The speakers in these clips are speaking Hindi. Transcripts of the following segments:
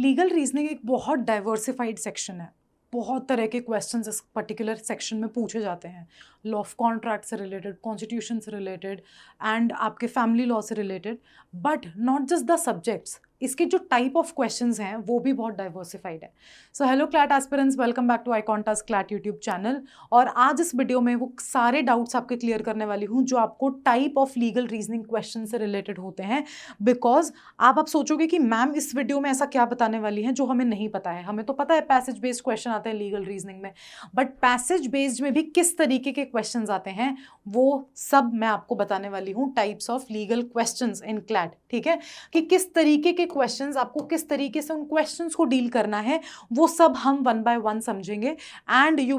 लीगल रीजनिंग एक बहुत डाइवर्सिफाइड सेक्शन है। बहुत तरह के क्वेश्चंस इस पर्टिकुलर सेक्शन में पूछे जाते हैं। लॉ ऑफ कॉन्ट्रैक्ट से रिलेटेड, कॉन्स्टिट्यूशन से रिलेटेड एंड आपके फैमिली लॉ से related, but not just the subjects, इसके जो टाइप ऑफ क्वेश्चंस हैं वो भी बहुत डाइवर्सिफाइड है। So hello CLAT aspirants, welcome back to Icontas CLAT YouTube channel. और आज इस वीडियो में वो सारे डाउट्स आपके क्लियर करने वाली हूँ जो आपको type of legal reasoning question से रिलेटेड होते हैं। बिकॉज आप सोचोगे कि मैम इस वीडियो में ऐसा क्या बताने वाली है जो हमें नहीं पता है। हमें तो पता है पैसेज बेस्ड क्वेश्चन आते हैं लीगल रीजनिंग में, बट पैसेज बेस्ड में भी किस तरीके के क्वेश्चन आते हैं वो सब मैं आपको बताने वाली हूँ। Types of legal questions in CLAT, ठीक है, कि किस तरीके के क्वेश्चंस, आपको किस तरीके से उन क्वेश्चंस को डील करना है, वो सब हम वन बाय वन समझेंगे। And you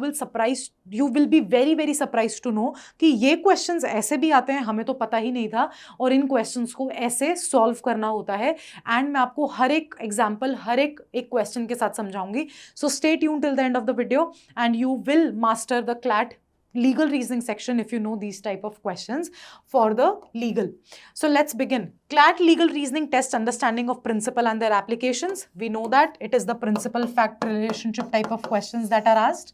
will be very very surprise to know कि ये क्वेश्चंस ऐसे भी आते हैं, हमें तो पता ही नहीं था, और इन क्वेश्चंस को ऐसे सॉल्व करना होता है। एंड मैं आपको हर एक एग्जाम्पल, हर एक क्वेश्चन के साथ समझाऊंगी। So stay tuned till the end of the video and you will master the CLAT legal reasoning section if you know these type of questions for the legal. So let's begin. CLAT legal reasoning test understanding of principle and their applications. We know that it is the principle fact relationship type of questions that are asked.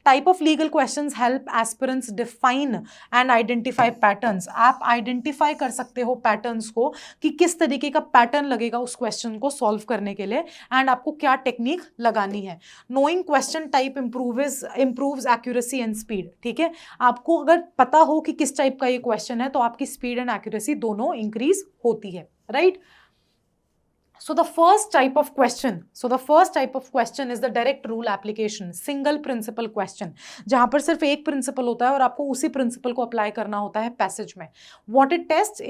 Type of legal questions help aspirants define and identify patterns. आप identify कर सकते हो patterns को कि किस तरीके का pattern लगेगा उस question को solve करने के लिए and आपको क्या technique लगानी है. Knowing question type improves accuracy and speed. ठीक है, आपको अगर पता हो कि किस टाइप का ये क्वेश्चन है तो आपकी स्पीड एंड एक्यूरेसी दोनों इंक्रीज होती है, right? So the first type of question is the direct rule application, single principle question, जहां पर सिर्फ एक प्रिंसिपल होता है और आपको उसी प्रिंसिपल को अप्लाई करना होता है पैसेज में. What it tests,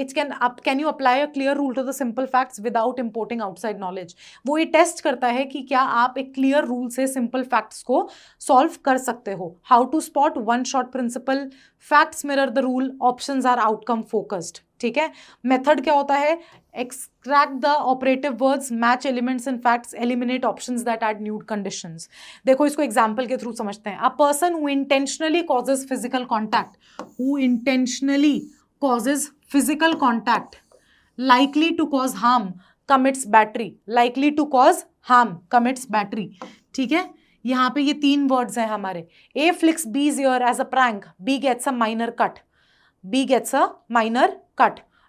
can you apply a clear rule to the simple facts without importing outside knowledge. वो ये टेस्ट करता है कि क्या आप एक क्लियर रूल से सिंपल फैक्ट्स को सॉल्व कर सकते हो. How to spot one shot principle, facts mirror the rule, options are outcome focused. ठीक है, मेथड क्या होता है? Extract the operative words, match elements and facts, eliminate options that add new conditions. देखो इसको एग्जांपल के थ्रू समझते हैं. A person who intentionally causes physical contact, likely to cause harm commits battery. ठीक है, यहाँ पे ये तीन वर्ड्स हैं हमारे. A flicks B's ear as a prank, B gets a minor cut.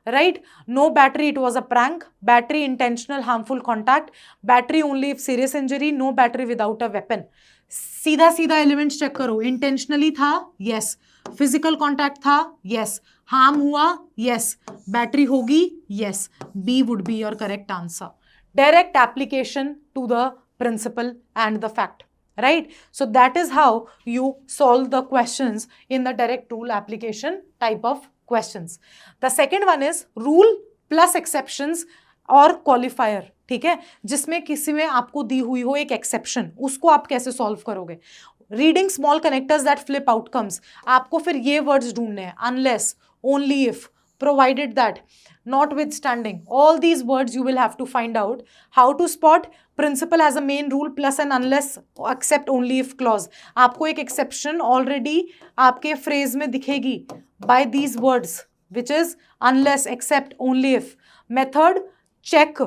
Right? No battery, it was a prank. Battery, intentional harmful contact. Battery only if serious injury. No battery without a weapon. सीधा एलिमेंट्स चेक करो. इंटेंशनली था, यस. फिजिकल कॉन्टैक्ट था, यस. हार्म हुआ, यस. बैटरी होगी, yes. B would be your correct answer. Direct application to the principle and the fact. Right? So that is how you solve the questions in the direct rule application type of questions. The second one is rule plus exceptions और qualifier. ठीक है, जिसमें किसी में आपको दी हुई हो एक एक्सेप्शन, उसको आप कैसे सॉल्व करोगे. Reading small connectors that flip outcomes, आपको फिर ये वर्ड्स ढूंढने हैं. Unless, only if, provided that, notwithstanding, all these words you will have to find out. How to spot principle as a main rule plus an unless, except, only if clause. आपको एक exception already आपके phrase में दिखेगी by these words, which is unless, except, only if. Method, check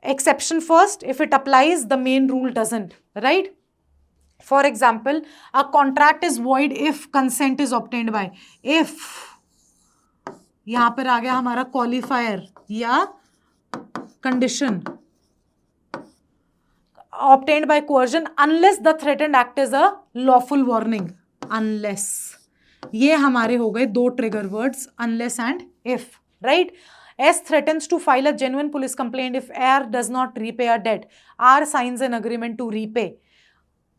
exception first. If it applies, the main rule doesn't, right? For example, a contract is void if consent is obtained by. If यहां पर आ गया हमारा क्वालिफायर या condition. Obtained by coercion unless the threatened act is a lawful warning. Unless, ये हमारे हो गए दो trigger words, unless and if, right? S threatens to file a genuine police complaint if R does not repay a debt. R signs an agreement to repay.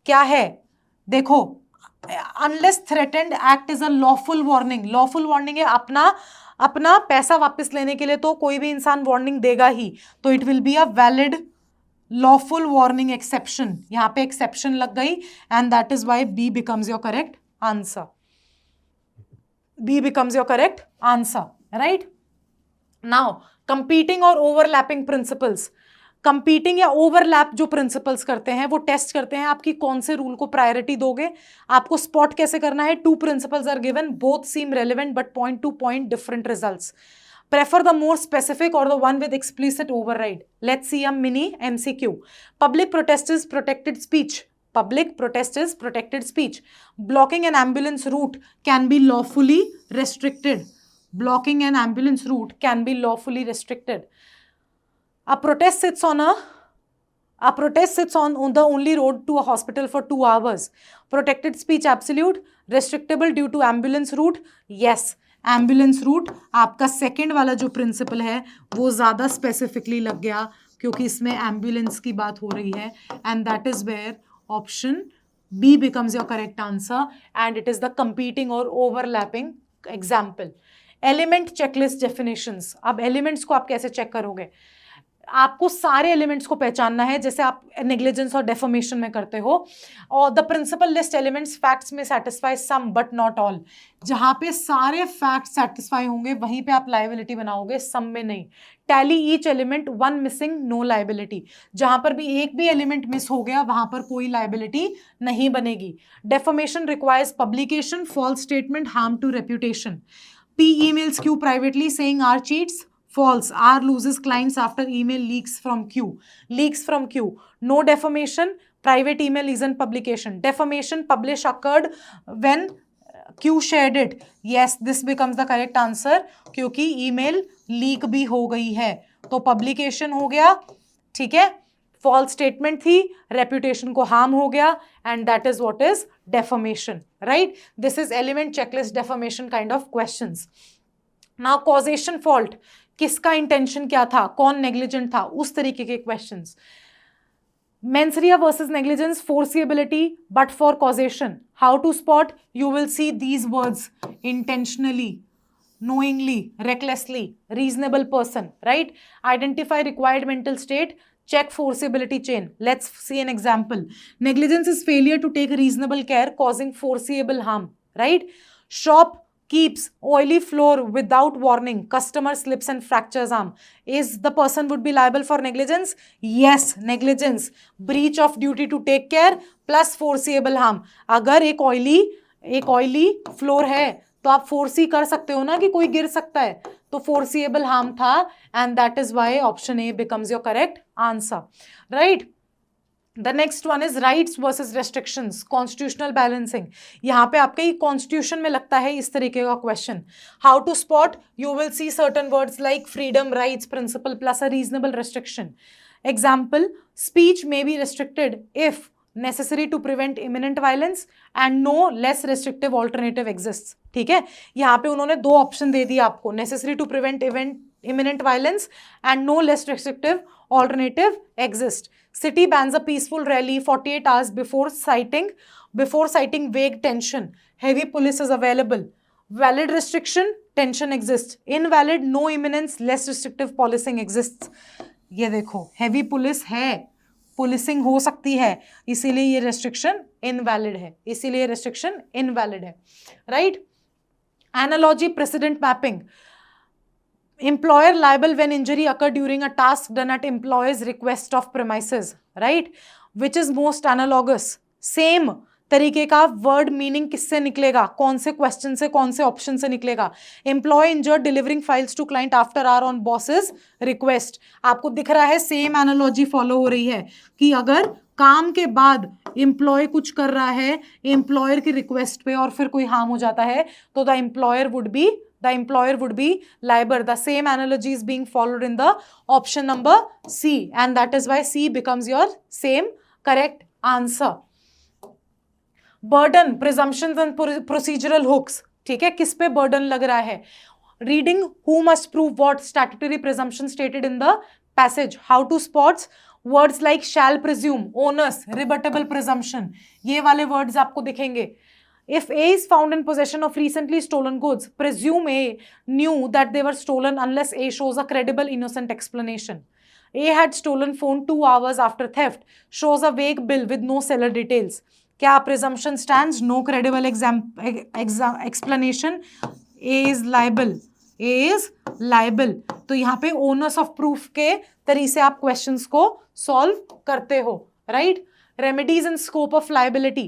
क्या है? देखो, unless threatened act is a lawful warning. Lawful warning है, अपना पैसा वापस लेने के लिए तो कोई भी इंसान वार्निंग देगा ही, तो it will be a valid lawful warning exception. यहां पे एक्सेप्शन लग गई and that is why B becomes your correct answer. Right? Now competing और ओवरलैपिंग प्रिंसिपल्स. कंपीटिंग या ओवरलैप जो प्रिंसिपल्स करते हैं वो टेस्ट करते हैं आपकी कौन से रूल को प्रायोरिटी दोगे. आपको स्पॉट कैसे करना है. Two principles are given, both seem relevant but point to point different results. Prefer the more specific or the one with explicit override. Let's see a mini MCQ. Public protest is protected speech. Public protest is protected speech. Blocking an ambulance route can be lawfully restricted. Blocking an ambulance route can be lawfully restricted. A protest sits on the only road to a hospital for 2 hours. Protected speech absolute, restrictable due to ambulance route. Yes, ambulance route आपका सेकेंड वाला जो प्रिंसिपल है वो ज़्यादा स्पेसिफिकली लग गया क्योंकि इसमें एम्बुलेंस की बात हो रही है and that is where option B becomes your correct answer and it is the competing और overlapping example. Element checklist definitions. अब एलिमेंट्स को आप कैसे चेक करोगे? आपको सारे एलिमेंट्स को पहचानना है जैसे आप नेग्लिजेंस और डेफर्मेशन में करते हो. और the principle list elements facts में satisfy some but not all. जहां पे सारे फैक्ट्स सेटिस्फाई होंगे वहीं पे आप लाइबिलिटी बनाओगे, सम में नहीं. Tally each element, one missing no liability. जहां पर भी एक भी एलिमेंट मिस हो गया वहां पर कोई लाइबिलिटी नहीं बनेगी. Defamation requires publication, false statement, harm to reputation. P emails Q privately saying R cheats. False. R loses clients after email leaks from Q. Leaks from Q. No defamation. Private email isn't publication. Defamation publish occurred when Q shared it. Yes, this becomes the correct answer क्योंकि email leak भी हो गई है तो publication हो गया. ठीक है, false statement थी, reputation को harm हो गया and that is what is defamation. Right? This is element checklist defamation kind of questions. Now causation fault. किसका इंटेंशन क्या था, कौन नेग्लिजेंट था, उस तरीके के questions. Mens rea versus negligence, foreseeability but for causation. How to spot? You will see these words: intentionally, knowingly, recklessly, reasonable person, right? Identify required mental state, check forcibility chain. Let's see an example. Negligence is failure to take reasonable care causing foreseeable harm, right? Shop keeps oily floor without warning, customer slips and fractures arm. Is the person would be liable for negligence? Yes, negligence, breach of duty to take care plus foreseeable harm. अगर एक oily floor है तो आप फोर्सी कर सकते हो ना कि कोई गिर सकता है, तो फोर्सिएबल हार्म था and that is why option A becomes your correct answer. Right, the next one is rights versus restrictions, constitutional balancing. यहाँ पे आपके कॉन्स्टिट्यूशन में लगता है इस तरीके का question. How to spot? You will see certain words like freedom, rights, principle plus a reasonable restriction. Example: speech may be restricted if necessary to prevent imminent violence and no less restrictive alternative exists. ठीक है, यहाँ पे उन्होंने दो ऑप्शन दे दिए आपको: necessary to prevent imminent violence and no less restrictive alternative exists. City bans a peaceful rally 48 hours before citing vague tension. Heavy police is available. Valid restriction, tension exists. Invalid, no imminence, less restrictive policing exists. ये देखो, heavy police है, पुलिसिंग हो सकती है, इसीलिए ये रेस्ट्रिक्शन इनवैलिड है, right? Analogy, president mapping. Employer liable when injury occur during a task done at employers request of premises, right? Which is most analogous? Same तरीके का वर्ड मीनिंग किससे निकलेगा, कौन से क्वेश्चन से, कौन से ऑप्शन से निकलेगा? Employee injured delivering files to client after hour on boss's request. आपको दिख रहा है सेम एनालॉजी फॉलो हो रही है कि अगर काम के बाद एम्प्लॉय कुछ कर रहा है एम्प्लॉयर की रिक्वेस्ट पे और फिर कोई हार्म हो जाता है तो the employer would be liable. The same analogy is being followed in the option number C and that is why C becomes your same correct answer. Burden, presumptions and procedural hooks. ठीक है, किस पे बर्डन लग रहा है? Reading who must prove what, statutory presumption stated in the passage. How to spots? Words like shall presume, onus, rebuttable presumption, ये वाले वर्ड्स आपको दिखेंगे. If A is found in possession of recently stolen goods, presume A knew that they were stolen unless A shows a credible innocent explanation. A had stolen phone 2 hours after theft, shows a vague bill with no seller details. क्या presumption stands? No credible explanation. A is liable. तो यहाँ पे onus of proof के तरीके से आप questions को solve करते हो, right? Remedies and scope of liability,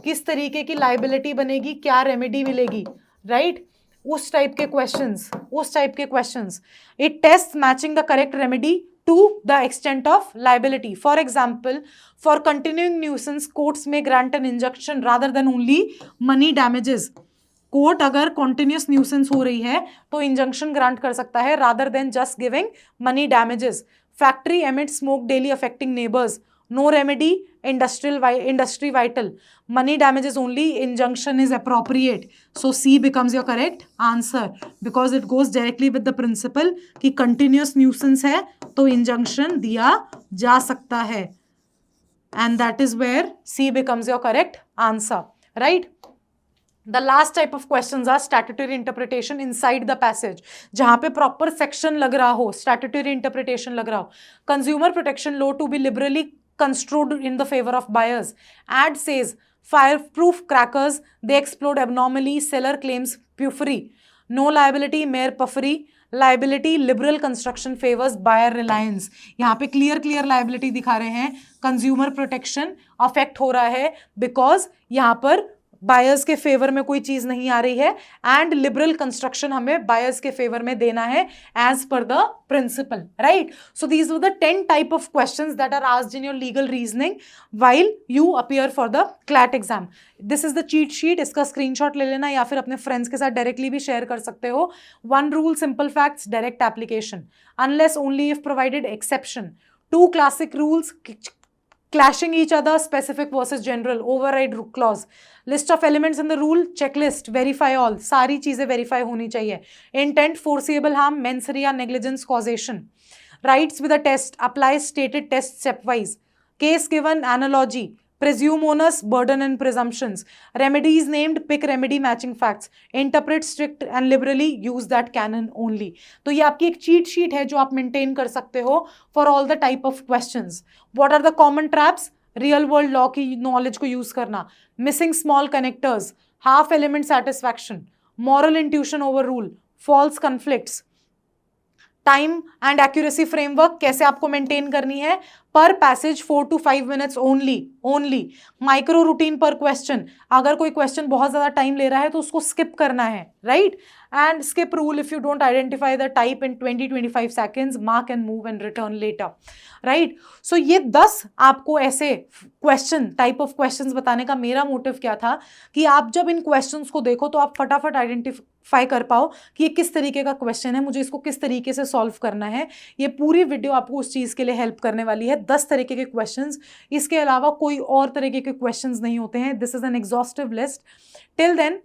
किस तरीके की लाइबिलिटी बनेगी, क्या रेमेडी मिलेगी, राइट? उस टाइप के questions. It tests matching the correct remedy to the extent of liability. For example, for continuing nuisance, courts may grant an injunction rather than only money damages. Court अगर कॉन्टिन्यूस न्यूसेंस हो रही है तो इंजंक्शन ग्रांट कर सकता है rather than just giving money damages. Factory emit smoke daily affecting neighbours, no remedy, industry vital, money damages only, injunction is appropriate. So C becomes your correct answer because it goes directly with the principle कि continuous nuisance है तो injunction दिया जा सकता है, and that is where C becomes your correct answer, right? The last type of questions are statutory interpretation inside the passage. जहां पे proper section लग रहा हो, statutory interpretation लग रहा हो. Consumer protection law to be liberally construed in the favor of buyers. Ad says fireproof crackers, they explode abnormally, seller claims puffery. No liability, mere puffery. Liability, liberal construction favors buyer reliance. यहाँ पे clear liability दिखा रहे हैं. Consumer protection affect हो रहा है because यहाँ पर बायर्स के फेवर में कोई चीज नहीं आ रही है, एंड लिबरल कंस्ट्रक्शन हमें बायर्स के फेवर में देना है as per the principle, right? So these were the 10 type of questions that are asked in your legal reasoning while you appear for the CLAT exam. This is the cheat sheet, इसका स्क्रीनशॉट ले लेना या फिर अपने फ्रेंड्स के साथ डायरेक्टली भी शेयर कर सकते हो. One rule, simple facts, direct application, unless only if provided exception. Two classic rules, clashing each other, specific versus general, override clause. List of elements in the rule, checklist, verify all, सारी चीजें verify होनी चाहिए. Intent, foreseeable harm, mens rea, negligence, causation. Rights with a test, apply stated test stepwise. Case given, analogy. Presume onus, burden and presumptions. Remedies named, pick remedy matching facts. Interpret strict and liberally, use that canon only. तो ये आपकी एक cheat sheet है जो आप maintain कर सकते हो for all the type of questions. What are the common traps? Real world law की knowledge को use करना. Missing small connectors. Half element satisfaction. Moral intuition over rule. False conflicts. Time and accuracy framework कैसे आपको मेंटेन करनी है, पर passage 4 to 5 minutes only. Micro routine पर क्वेश्चन, अगर कोई क्वेश्चन बहुत ज्यादा टाइम ले रहा है तो उसको स्किप करना है, right? And skip rule, if you don't identify the type in 20-25 seconds, mark and move and return later, right? So ये 10 आपको ऐसे क्वेश्चन, टाइप ऑफ क्वेश्चंस बताने का मेरा मोटिव क्या था कि आप जब इन क्वेश्चंस को देखो तो आप फटाफट आइडेंटिफाई कर पाओ कि ये किस तरीके का क्वेश्चन है, मुझे इसको किस तरीके से सॉल्व करना है. ये पूरी वीडियो आपको उस चीज के लिए हेल्प करने वाली है. 10 तरीके के क्वेश्चंस, इसके अलावा कोई और तरीके के क्वेश्चंस नहीं होते हैं. This is an exhaustive list. Till then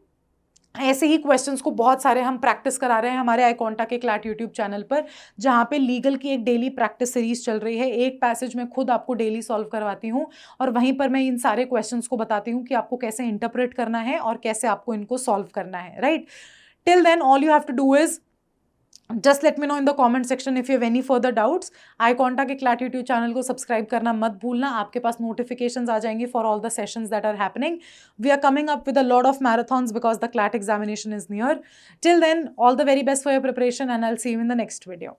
ऐसे ही क्वेश्चंस को बहुत सारे हम प्रैक्टिस करा रहे हैं हमारे आईकॉन्टा के क्लैट यूट्यूब चैनल पर, जहाँ पे लीगल की एक डेली प्रैक्टिस सीरीज चल रही है. एक पैसेज मैं खुद आपको डेली सॉल्व करवाती हूँ और वहीं पर मैं इन सारे क्वेश्चंस को बताती हूँ कि आपको कैसे इंटरप्रेट करना है और कैसे आपको इनको सॉल्व करना है, right? Till then all you have to do is just let me know in the comment section if you have any further doubts. iConta के क्लैट यूट्यूब चैनल को सब्सक्राइब करना मत भूलना, आपके पास नोटिफिकेशंस आ जाएंगी for all the sessions that are happening. We are coming up with a lot of marathons because the CLAT examination is near. Till then, all the very best for your preparation and I'll see you in the next video.